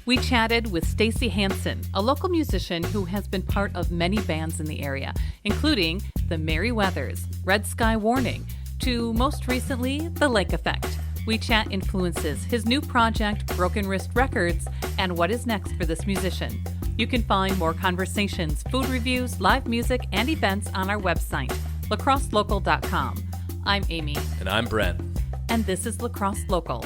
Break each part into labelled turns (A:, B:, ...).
A: We chatted with Stacy Hanson, a local musician who has been part of many bands in the area, including the Merryweathers, Red Sky Warning, to most recently, The Lake Effect. We chat influences, his new project, Broken Wrist Records, and what is next for this musician. You can find more conversations, food reviews, live music, and events on our website, lacrosselocal.com. I'm Amy.
B: And I'm Brent.
A: And this is La Crosse Local.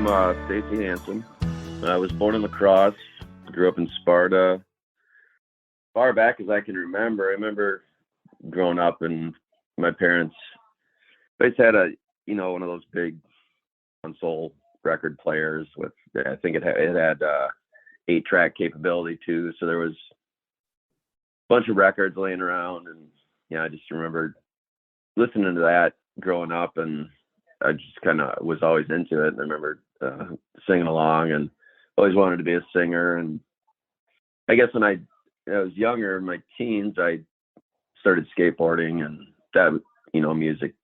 C: I'm Stacy Hanson. I was born in La Crosse, grew up in Sparta. Far back as I can remember, I remember growing up and my parents always had one of those big console record players with, I think it had 8-track capability too. So there was a bunch of records laying around, and I just remember listening to that growing up, and I just kind of was always into it. And I remember singing along and always wanted to be a singer. And I guess when I was younger, in my teens, I started skateboarding, and that, music,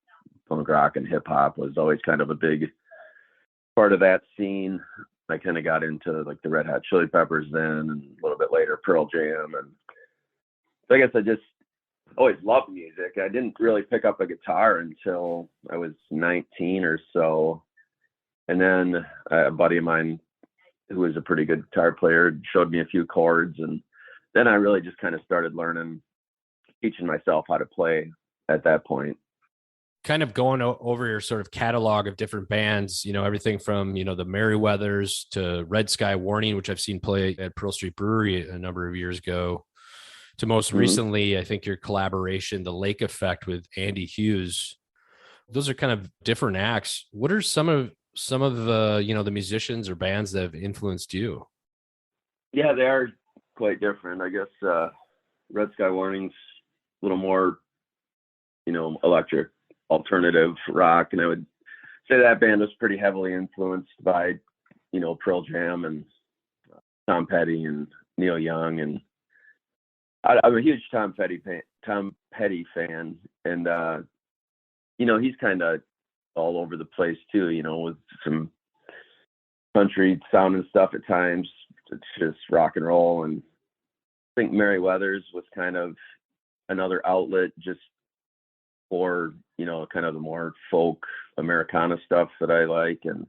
C: punk rock and hip hop was always kind of a big part of that scene. I kind of got into like the Red Hot Chili Peppers then, and a little bit later Pearl Jam. And so I guess I just always loved music. I didn't really pick up a guitar until I was 19 or so. And then a buddy of mine who was a pretty good guitar player showed me a few chords. And then I really just kind of started teaching myself how to play at that point.
B: Kind of going over your sort of catalog of different bands, everything from, the Merryweathers to Red Sky Warning, which I've seen play at Pearl Street Brewery a number of years ago, to most recently, I think your collaboration, The Lake Effect with Andy Hughes. Those are kind of different acts. What are some of the musicians or bands that have influenced you?
C: Yeah, they are quite different. I guess Red Sky Warning's a little more, electric, alternative rock. And I would say that band was pretty heavily influenced by, Pearl Jam and Tom Petty and Neil Young. And I'm a huge Tom Petty fan. And, he's kind of all over the place too, with some country sound and stuff at times. It's just rock and roll. And I think Merryweathers was kind of another outlet just for, kind of the more folk Americana stuff that I like. And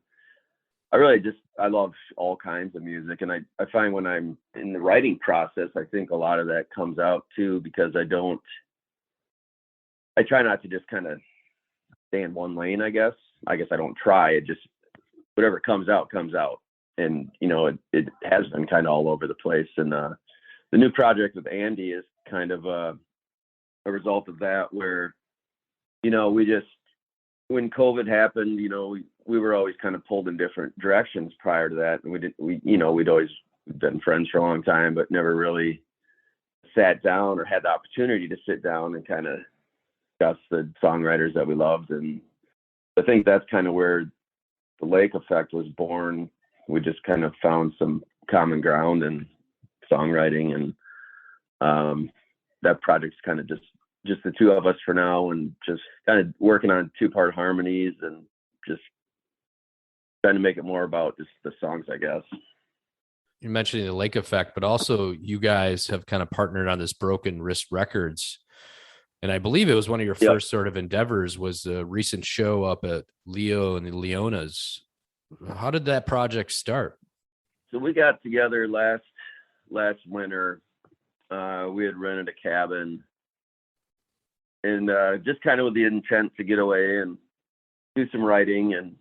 C: I love all kinds of music. And I find when I'm in the writing process, I think a lot of that comes out too, because I try not to just kind of stay in one lane, I guess I don't try. It just, whatever comes out. And, it has been kind of all over the place. And the new project with Andy is kind of a result of that, where, when COVID happened, we were always kind of pulled in different directions prior to that. And we'd always been friends for a long time, but never really sat down or had the opportunity to sit down and kind of discuss the songwriters that we loved. And I think that's kind of where The Lake Effect was born. We just kind of found some common ground in songwriting, and that project's kind of just the two of us for now, and just kind of working on 2-part harmonies and just trying to make it more about just the songs, I guess.
B: You're mentioning The Lake Effect, but also you guys have kind of partnered on this Broken Wrist Records. And I believe it was one of your first sort of endeavors was a recent show up at Leo and the Leonas. How did that project start?
C: So we got together last winter. We had rented a cabin, and just kind of with the intent to get away and do some writing. And,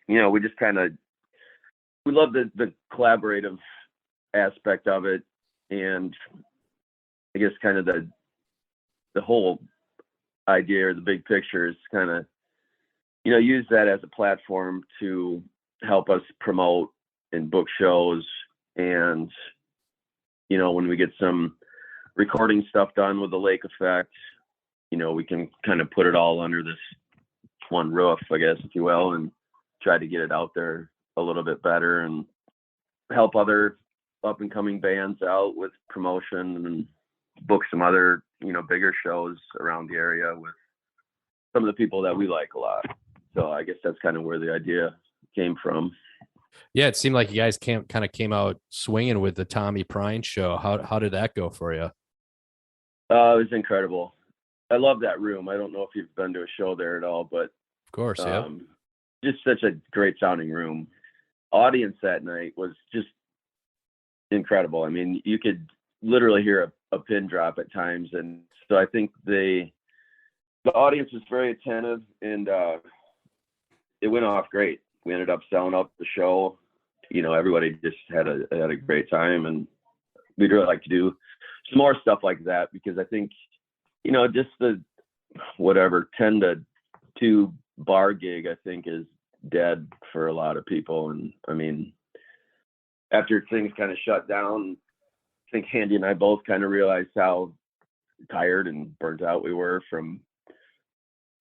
C: we just we love the collaborative aspect of it. And I guess kind of the whole idea or the big picture is kind of, use that as a platform to help us promote and book shows. And, when we get some recording stuff done with the Lake Effect. We can kind of put it all under this one roof, I guess, if you will, and try to get it out there a little bit better and help other up and coming bands out with promotion and book some other, bigger shows around the area with some of the people that we like a lot. So I guess that's kind of where the idea came from.
B: Yeah, it seemed like you guys kind of came out swinging with the Tommy Prine show. How did that go for you?
C: It was incredible. I love that room. I don't know if you've been to a show there at all, but
B: of course, yeah.
C: Just such a great sounding room. Audience that night was just incredible. I mean, you could literally hear a pin drop at times, and so I think the audience was very attentive, and it went off great. We ended up selling out the show. Everybody just had a great time, and we'd really like to do some more stuff like that, because I think, just the 10 to 2 bar gig, I think, is dead for a lot of people. And I mean, after things kind of shut down, I think Andy and I both kind of realized how tired and burnt out we were from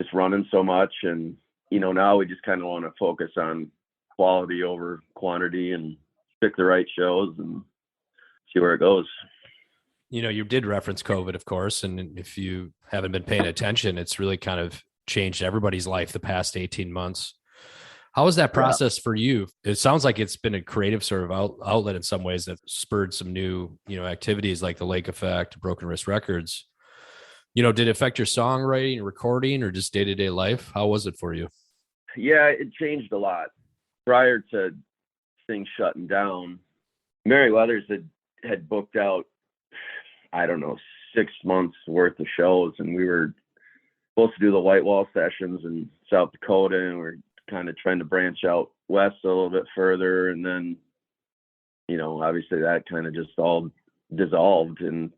C: just running so much. And, now we just kind of want to focus on quality over quantity and pick the right shows and see where it goes.
B: You did reference COVID, of course, and if you haven't been paying attention, it's really kind of changed everybody's life the past 18 months. How was that process for you? It sounds like it's been a creative sort of outlet in some ways that spurred some new, activities like the Lake Effect, Broken Wrist Records. Did it affect your songwriting and recording or just day-to-day life? How was it for you?
C: Yeah, it changed a lot. Prior to things shutting down, Mary Weathers had booked out, 6 months worth of shows, and we were supposed to do the White Wall sessions in South Dakota, and we're kind of trying to branch out west a little bit further. And then, obviously that kind of just all dissolved. And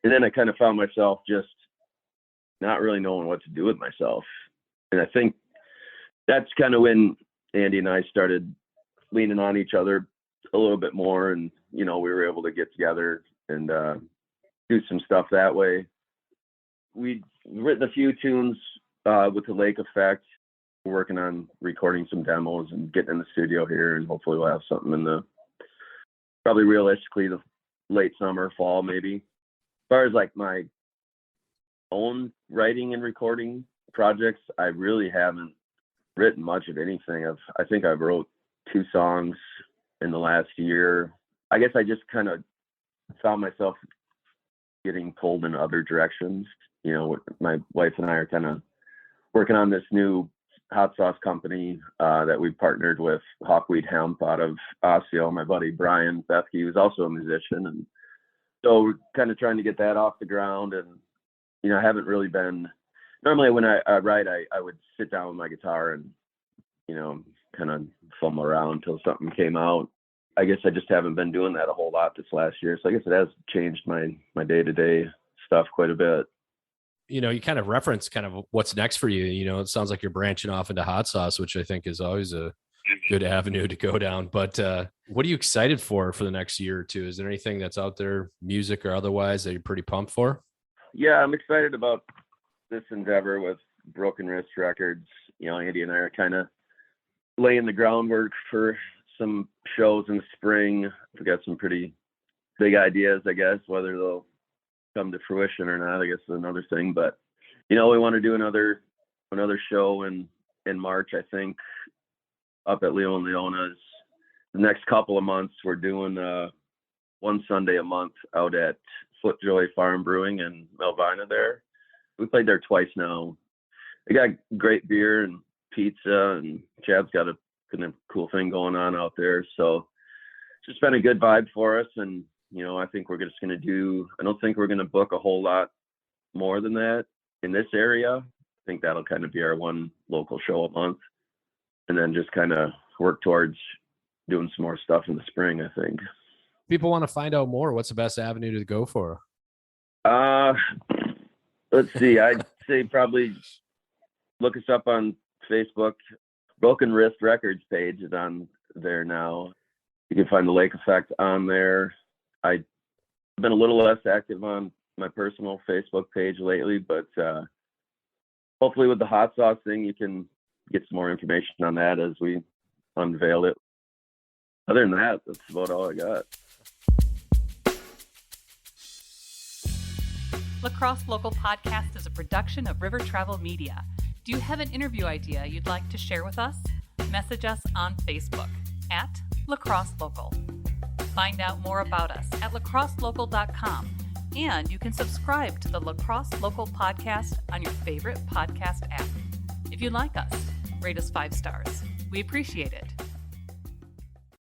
C: then I kind of found myself just not really knowing what to do with myself. And I think that's kind of when Andy and I started leaning on each other a little bit more. And, we were able to get together and do some stuff that way. We'd written a few tunes with the Lake Effect. We're working on recording some demos and getting in the studio here, and hopefully we'll have something in probably realistically the late summer, fall maybe. As far as like my own writing and recording projects, I really haven't written much of anything. I think I've wrote 2 songs in the last year. I guess I just kind of found myself getting pulled in other directions. My wife and I are kind of working on this new hot sauce company that we partnered with Hawkweed Hemp out of Osseo. My buddy Brian Bethke, who's also a musician, and so we're kind of trying to get that off the ground. And I haven't really been. Normally, when I write, I would sit down with my guitar and kind of fumble around until something came out. I guess I just haven't been doing that a whole lot this last year, so I guess it has changed my day-to-day stuff quite a bit.
B: You kind of reference kind of what's next for you. It sounds like you're branching off into hot sauce, which I think is always a good avenue to go down. But what are you excited for the next year or two? Is there anything that's out there, music or otherwise, that you're pretty pumped for?
C: Yeah, I'm excited about this endeavor with Broken Wrist Records. Andy and I are kind of laying the groundwork for some shows in the spring. We got some pretty big ideas, I guess. Whether they'll come to fruition or not, I guess, is another thing. But we want to do another show in March, I think, up at Leo and Leona's. The next couple of months, we're doing one Sunday a month out at Footjoy Farm Brewing in Melvina. There, we played there twice now. They got great beer and pizza, and Chad's got a kind of cool thing going on out there. So it's just been a good vibe for us. And I think we're just going to I don't think we're going to book a whole lot more than that in this area. I think that'll kind of be our one local show a month, and then just kind of work towards doing some more stuff in the spring, I think.
B: People want to find out more. What's the best avenue to go for?
C: Let's see. I'd say probably look us up on Facebook. Broken Wrist Records page is on there now. You can find the Lake Effect on there. I've been a little less active on my personal Facebook page lately, but hopefully with the hot sauce thing, you can get some more information on that as we unveil it. Other than that, that's about all I got.
A: La Crosse Local Podcast is a production of River Travel Media. Do you have an interview idea you'd like to share with us? Message us on Facebook at La Crosse Local. Find out more about us at lacrosselocal.com, and you can subscribe to the La Crosse Local Podcast on your favorite podcast app. If you like us, rate us 5 stars. We appreciate it.